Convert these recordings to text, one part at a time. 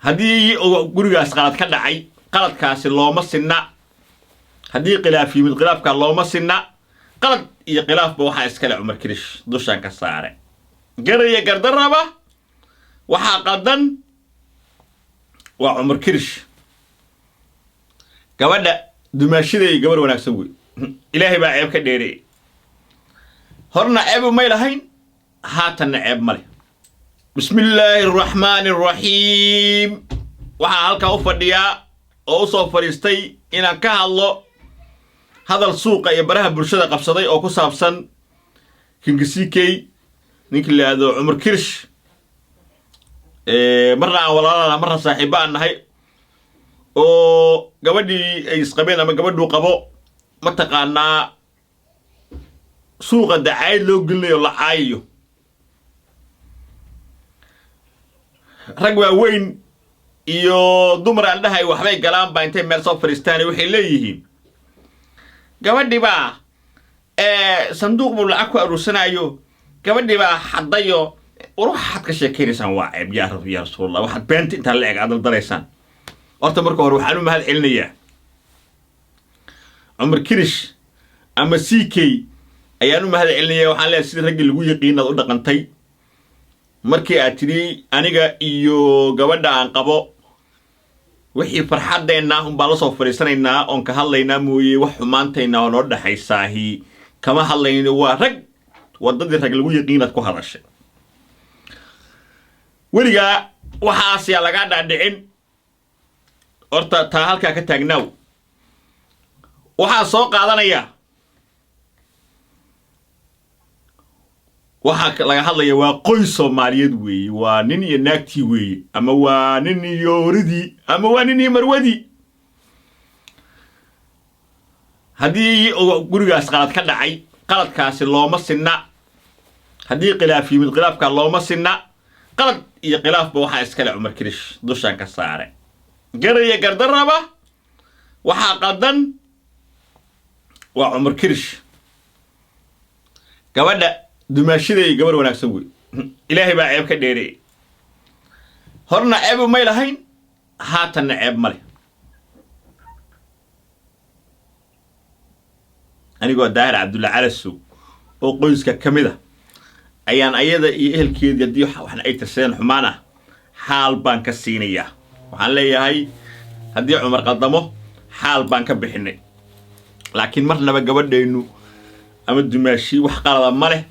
هدي قريقاس قلد كدعي قلد كاس الله مسنا هدي قلاف يمد قلاف كان الله مسنا قلد يقلاف بوحا اسكال عمر كريش دوشان كساره قرية قردر ربا وحا قدن وعمر كريش قوانا دماشيدي قبر وناك سوي إلهي با عيب كديري هرنا عيب ميلهين هاتنا عيب ملي بسم الله الرحمن الرحيم وحا هالكا وفرديا اوصو فريستي إنا كهالو هذا السوق يبرها برشادة قبصدي او كسابسان كنكسيكي نيك اللي هذا عمر كرش مرة ولا مرة صاحبان هاي oo gabadhii ay isqabeen ama gabadhu qabo ma taqaana suuqa dacayd loo geliyo la caayo rag waaweyn iyo dumar aan dhahay waxbay galaan baa intay meel soo fariistaan waxay leeyihiin gabadhii baa sanduuq buu lacag ku aruursanayo gabadhii baa xadayo waxaad ka sheekeynaysan waa ceeb yaa rasuulullah waxaad beenta inta la eeg aad dalaysaan horta marka hore waxaan u mahad celinayaa Umar Kirish ama CK ayaan u mahad celinayaa waxaan leeyahay sida rag lagu yaqiinad u dhaqantay markii aad tiri aniga iyo gabadha aan qabo wixii farxadeena baa la soo fariisanaynaa oon ka hadlaynaa mooyee wax xumaantayna oo noo dhaxaysaahi kama hadlayno waa rag wadadii rag lagu yaqiinad ku hadashay weliga waxaas yaa laga dhaadhicin horta taa halkaa ka taagnaaw waxaa soo qaadanaya waxaa laga hadlaya waa qoys Soomaaliyeed weeye waa nin iyo naagtii weeye ama waa nin iyo oridii ama waa nin iyo marwadii haddii gurigaas qalad ka dhacay qaladkaasi looma sinna haddii khilaaf yimid khilaafka looma sinna qalad iyo khilaafba waxaa iskale Umar Kirish dushaan ka saare قرية قردر ربا وحا قدن وعمر كريش قوانا دماشيدي قبر وناك سوي إلهي با عيب كديري هرنا عيب ميلهين هاتنا عيب ملي أنا قوة داهر عبد الله على السوق وقويسك كميدة أيان أيضا إيهل كيد يديو وحنا أي تسين حمانا حال بان كسينية waxaan leeyahay hadii Umar qadamo xaal baan ka bixinay laakiin marnaba gabadheenu ama dumaashi wax qalad ma leh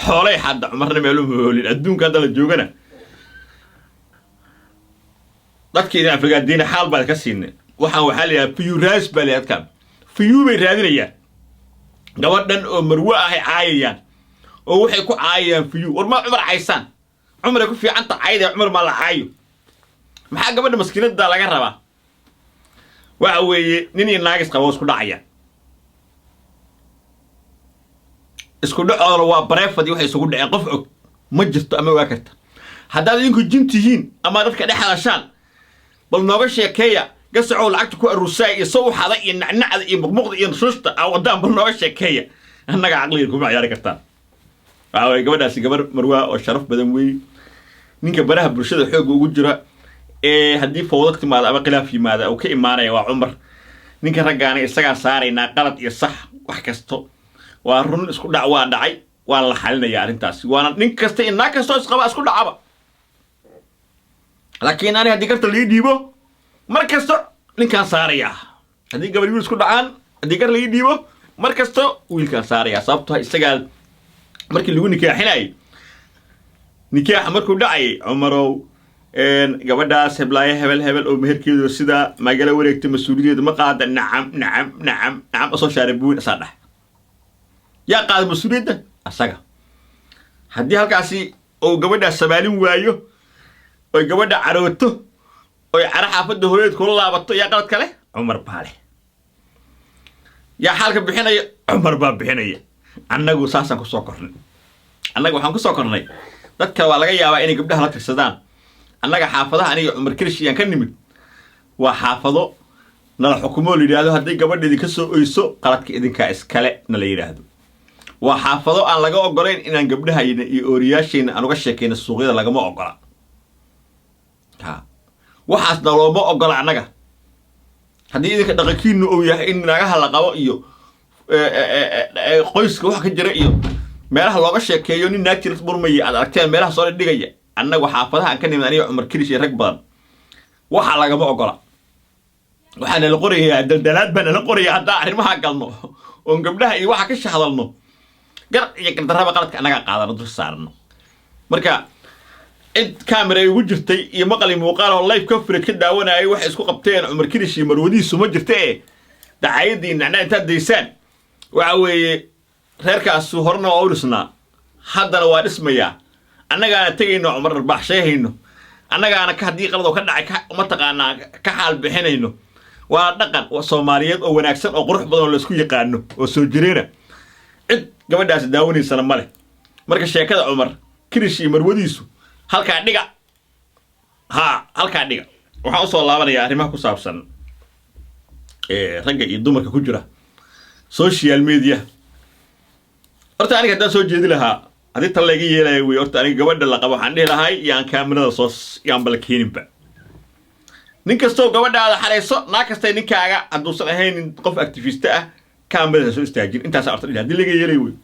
xoolay hadda Umarna meelu hoolin adduunka hadda la joogana dadkii Afrika diina xaal baan ka siinay waxaan waxa leeyahay fiyu raas baleedkan fiyu bay raadinayaan gabadhan oo marwo ah ay caayayaan oo waxay ku caayayaan fiyu war ma Umar caaysan Umar ku fiican taayday Umar ma la caayo maxaa gabadha maskiinada laga rabaa waxa weeye nin iyo naagis qabo isku dhacaya isku dhacooda waa bareefadii waxay isugu dhaceen qof og ma jirto ama waa karta haddaad idinku jintihiin ama dadka dhexaashaan bal nooga sheekeeya gasaco lacagta ku aruusay iyo soo xada iyo nacnacda iyo muqmuqda iyo suusta aw wadaan bal nooga sheekeeya annaga aqliga kuma ciyaari kartaan waxa weeye gabadhaasi gabar marwa oo sharaf badan weey ninka baraha bulshada xoog ugu jira haddii fowdad timaado ama khilaaf yimaado oo ka imaanaya waa Umar ninka ragaana isaga saarayna qalad iyo sax wax kasto waa run isku dhac waa dhacay waa la xalinayaa arintaas waana nin kasta in naag kasto isqaba isku dhacaba laakiin ani haddii karta lii dhiibo mar kasto ninkan saaraya haddii gabadh wiil isku dhacaan haddii kar lii dhiibo mar kasto wiilkan saaraya sababtoo isaga markii lagu nikaaxinay nikaax markuu dhacay Umarow gabadhaas hebel oo meherkeedu sida magala wareegtay mas'uuliyadda ma qaada nacam soo shaarabuun asadah yaa qaad mas'uuliyadda asaga haddii halkaasi oo gabadha sabaalin waayo oo gabadha carooto oo cara xaafada hooyad kula laabato yaa qalad kale Umar baale yaa xalka bixinaya Umar baa bixinaya annagu saasan ku soo kornay annagu waxaan ku soo kornay dadka waa laga yaabaa inay gabdhaha la tirsadaan annaga xaafadaha aniga Umar Kirish yaan ka nimid waa xaafado nala xukumo liidaado haddii gabadheedii ka soo oyso qaladka idinka iskale nala yiraahdo waa xaafado aan laga ogolayn inaan gabdhaha iyo ooriyaashayna aan uga sheekeyno suuqyada lagama ogola waxaasna looma ogola annaga haddii idinka dhaqankiinu uu yahay in nagaha la qabo iyo qoyska wax ka jira iyo meelaha looga sheekeeyo nin naag jiras burmaya aad aragteen meelaha soo dhigaya annagu xaafadaha aan ka nimid aniga Cumar Kirish iyo rag badan waxa lagama ogola waxaana la qorayaa daldalaad baan la qorayaa hadda arrimaha galno oo gabdhaha iyo waxa ka shahdalno gar iyo daraba qaladka anaga qaadano dul saarno marka cid camera ugu jirtay iyo maqal muuqaal oo live coverage ka daawanayay wax isku qabteen Cumar Kirish iyo marwadiisu ma jirtay dacaayadii nacna inta deysaan waxa weeye reerkaas horna oo urisna haddana waa dhismaya annagaana tagayno Cumar Baxsheehayno annagaana ka hadii qalad oo ka dhacay uma taqaanaa ka xaal bixinayno waa dhaqan oo Soomaaliyeed oo wanaagsan oo qurux badan oo la isku yaqaano oo soo jireena cid gabadhaas daawanaysan ma leh marka sheekada Cumar Kirish iyo marwadiisu halka dhiga waxaan soo laabanayaa arrimaha ku saabsan ragga iyo dumarka ku jira social media horta aniga hadaan soo jeedi lahaa hadii tan laga yeelay way horta aniga gabadha la qabo waxaan dhihi lahay yaan kaamirada soo yaan balkeeninba nin kastoo gabadhaada xareyso naa kastay ninkaaga haduusan ahayn qof activist ah kaamirada soo istaajin intaas horta hadii laga yeelay way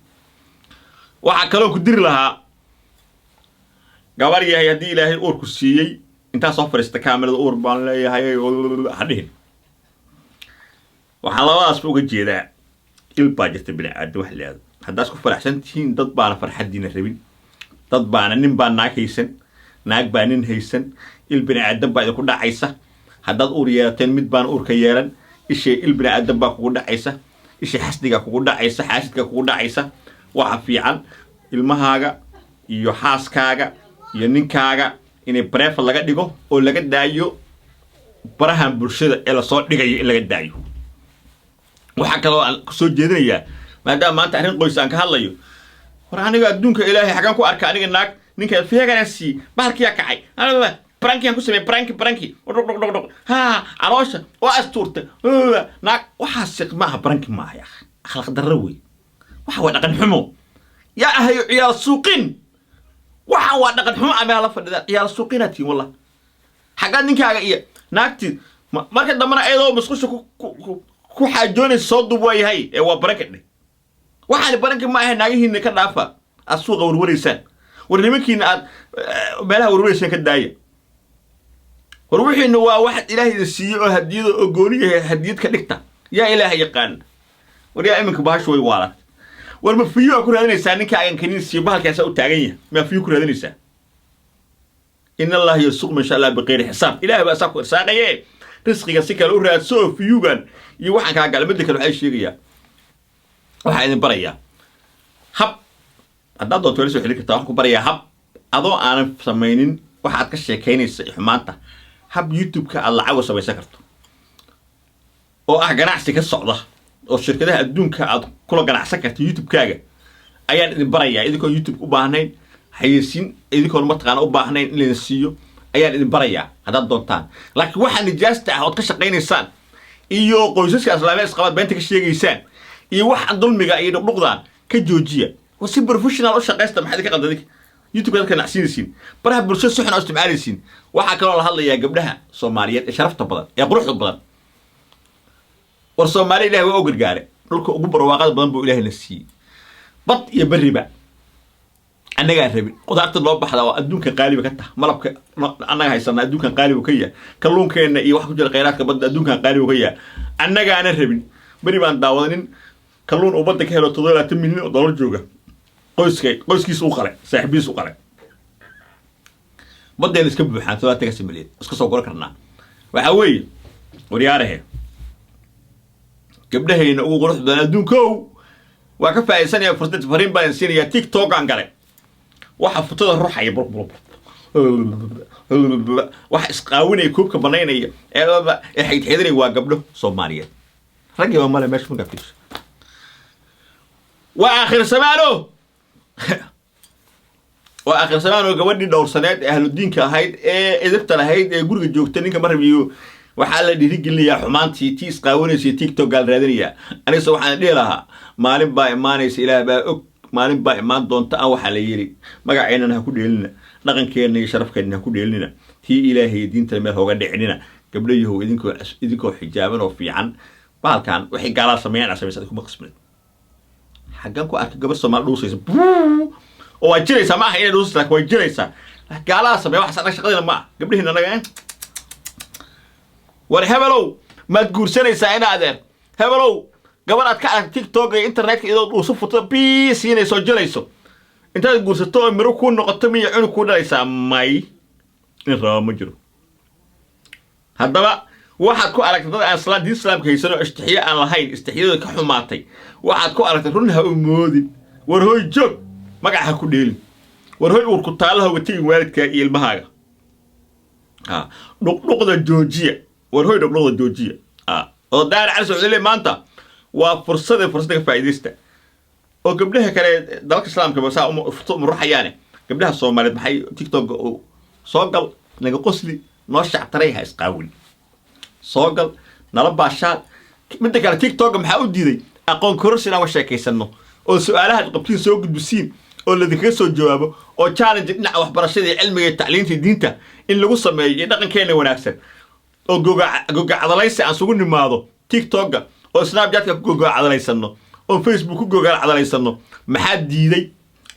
waxa kale oo ku diri lahaa gabar yahay hadii Ilaahay uur ku siiyay intaas soo fariista kaamirada uur baan leeyahay hadhihin waxaan labadaas uga jeedaa ilbaa jirta bini'aadam wax leeyahay haddaas ku faraxsan tihiin dad baana farxadiina rabin dad baana nin baan naag haysan naag baa nin haysan il bini'aadam baa idinku dhacaysa haddaad uur yeelateen mid baan uurka yeelan ishee il bini'aadam baa kugu dhacaysa ishee xasdiga kugu dhacaysa xaasidka kugu dhacaysa waxa fiican ilmahaaga iyo xaaskaaga iyo ninkaaga inay bareef laga dhigo oo laga daayo barahan bulshada ee la soo dhigayo in laga daayo waxa kale oo aan ku soo jeedinayaa maadaama maanta arrin qoys aan ka hadlayo war aniga adduunka Ilaahay xagan ku arka aniga naag ninka fiiganasi bahalkiya kacay pranki aan ku sameeyay pranki ha aroosha waa asturta naag waxa siqmaha pranki ma aha akhlaaq darro way waxa waa dhaqan xumo yaa ahayo ciyaal suuqin waxa waa dhaqan xumo ama la fadhida ciyaal suuqinati wallah xaga ninkaaga iyo naagti marka dambana ayadoo masqusha ku xaajoonay soo duubay ee waa barakad waxaan baranka ma ahay naagihiina ka dhaafa asuuqa warwareysaan war nimankiina aad meelaha warwareysaan ka daaya war wixiina waa wax Ilaahay siiyo oo hadiyada oo gooniye hadiyad ka dhigta yaa Ilaahay yaqaan war yaa iminka baash way waala war ma fiyo ku raadinaysaa ninka aan kaniin siiyo bahalkaas u taagan yahay ma fiyo ku raadinaysaa inna Allah yarsuq ma sha Allah biqayri xisaab Ilaahay baa saako irsaaqaye risqiga si kale u raadso fiyugan iyo waxaan ka galmada kale waxay sheegayaan waxa idin barayaa hab hadda doonto soo xili kartaa wax ku barayaa hab adoo aan sameeynin waxaad ka sheekeynaysa xumaanta hab YouTube-ka aad lacag u samaysan karto oo ah ganacsi ka socda oo shirkadaha adduunka aad kula ganacsan karto YouTube-kaaga ayaan idin barayaa idinkoo YouTube u baahnayn hay'adin idinkoo mataqaan u baahnayn in la siiyo ayaan idin barayaa haddaad doontaan laakiin waxa nijaasta ah oo ka shaqeynaysaan iyo qoysaska islaamiyada isqabad beenta ka sheegaysaan iyo wax dulmiga iyo dhuqdaan ka joojiya oo si professional u shaqeysta maxay ka qaldaday YouTube ka nacsiinaysiin baraha bulshada si xun u isticmaalaysiin waxa kale oo la hadlayaa gabdhaha Soomaaliyeed ee sharafta badan ee quruxda badan war Soomaali Ilaahay waa u gargaare dhulka ugu barwaaqada badan buu Ilaahay na siiyay bad iyo bariba annaga rabin qudaarta loo baxda oo adduunka qaaliba ka tahay malabka annaga haysana adduunka qaaliba ka yahay kalluunkeena iyo wax ku jira kheyraadka badda adduunka qaaliba ka yahay annaga aan rabin bari baan daawadanin kalluun oo badda ka helo 7 milyan oo dollar jooga qoyskiisa u qalay saaxibiisa u qalay badda iska buuxaan 7 milyan iska soo goor karnaa waxa weeye wariyaarahe gabdhahayna ugu qurux badan adduunka waa ka faa'iideysanaya fursad fariin baan siinaya TikTok aan galay waxa futada ruuxay burburb waxa isqaawinay koobka banaynaya ee xidhiidhay waa gabdho Soomaaliyeed ragii waa male meesha ma fiish وآخر زمانه وآخر زمانه قبل دور سنوات أهل الدين كهيد إذا بتلاهيد جورج جوكتني كمرة بيو وحال اللي يجي لي حمانتي تيس قاوني سي تيك توك قال رادنيا أنا سبحان الله لها مالين با إيمان إله با مالين با إيمان دون تأو حاليري ما قاعدين هكودي لنا لكن كأني شرف كأني هكودي لنا تي إلهي دين تلميذ هو قد عنينا قبل يهو إذنكو حجابنا وفي عن بالكان وحي قالا سميعنا عشان يسألكم مقسمين حقانكو أركي قبل سمال دوسيس وجري سماح إلى دوسيس لك وجري سا قالا سميع واحد سألك شغلين ما قبل هنا نقا ورهبلو ما تقول سنة ساينا أدير هبلو قبل أتكلم تيك توك إنترنت إذا وصفت بيس هنا يسجليسو أنت تقول ستة مروكون نقطة مية عنو كودا ليس ماي الرام مجرو هذا بقى واحد كو على كذا أصلا دين إسلام كيسنو استحياء على هاي استحياء كحماتي واحد كو على ترونها أمودي ورهوي جوب ما قاعد هكو ديل ورهوي وركوتالها وتيجي والد كاي المهاجة نقطة جوجية ورهوي نقطة جوجية ودار على سعودية ما أنت وفرصة فايدسته وقبلها كان دلك الإسلام كبسا مروح يعني قبلها الصومالي بحي تيك توك صوقل نجا قصلي نوشع تريها إسقاول صوقل نربى الشات بدك على تيك توك محاول ديدي أقول كرسينا وشاكي سنو أو سؤالها قبتين سوق بسين أو الذي كيسو جوابه أو تشالنج نع وحبر الشيء علمي التعليم في دينته إن لو قصة ما يدقن كأنه وناكسر أو جوجا على ليس عن سوق النماذج تيك توك أو سناب جات جوجا على ليس إنه أو فيسبوك جوجا على ليس إنه محد ديدي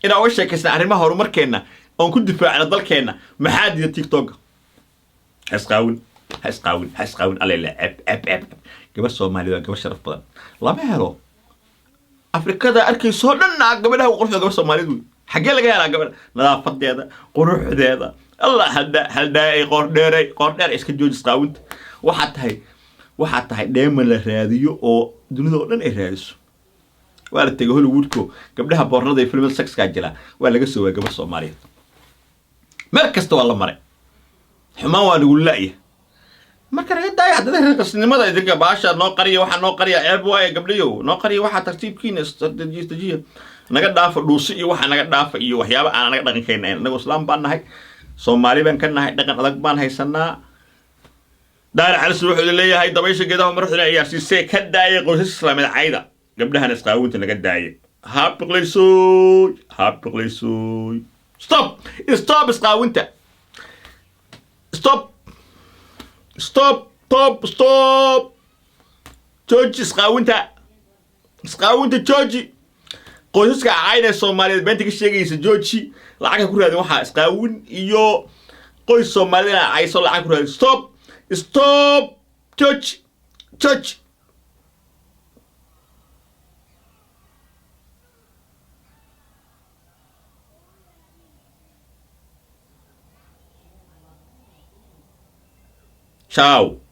إن أول شيء كسر عرما هرمر كنا أو كنت دفاع على ضل كنا محد ديد تيك توك هسقاون على لا أب قبل سومالي قبل شرف بدن لا ما هلو أفريقيا ده أركي صورنا قبلها وقرف قبل سومالي دول حاجة لقى على قبل لا فضي هذا قروح هذا الله هدا قردير إيش كجوج سقاونت وحتى هاي دائما الراديو أو دنيا دولن الراديو ولا تجهل وودكو قبلها بورنا فيلم السكس كاجلا ولا قصوا قبل سومالي مركز والله مرة حما وأقول لا marka laga daayo hadda qasnimada idinka baasha noo qariyo waxa noo qariya ceeb waay gabliyo noo qariyo waxa tartiibkiina istaraatiijiya naga dhaafo dhuusi iyo waxa naga dhaafo iyo waxyaabo aan naga dhaqan keenay anagu islaam baan nahay Soomaali baan ka nahay dhaqan adag baan haysanaa daar calis wuxuu leeyahay dabaysha geedaha marxuna ay yaasiisay ka daayay qoysas islaamida cayda gabdhahan isqaawinta naga daayay habqlayso stop isqaawinta stop جوجي سقاونتا جوجي qoysaska caayda Soomaaliyeed beenta ka sheegaysa jooji lacag ku raadin waxa isqaawin iyo qoys Soomaaliyeed ay soo lacag ku raadin stop jooji ciao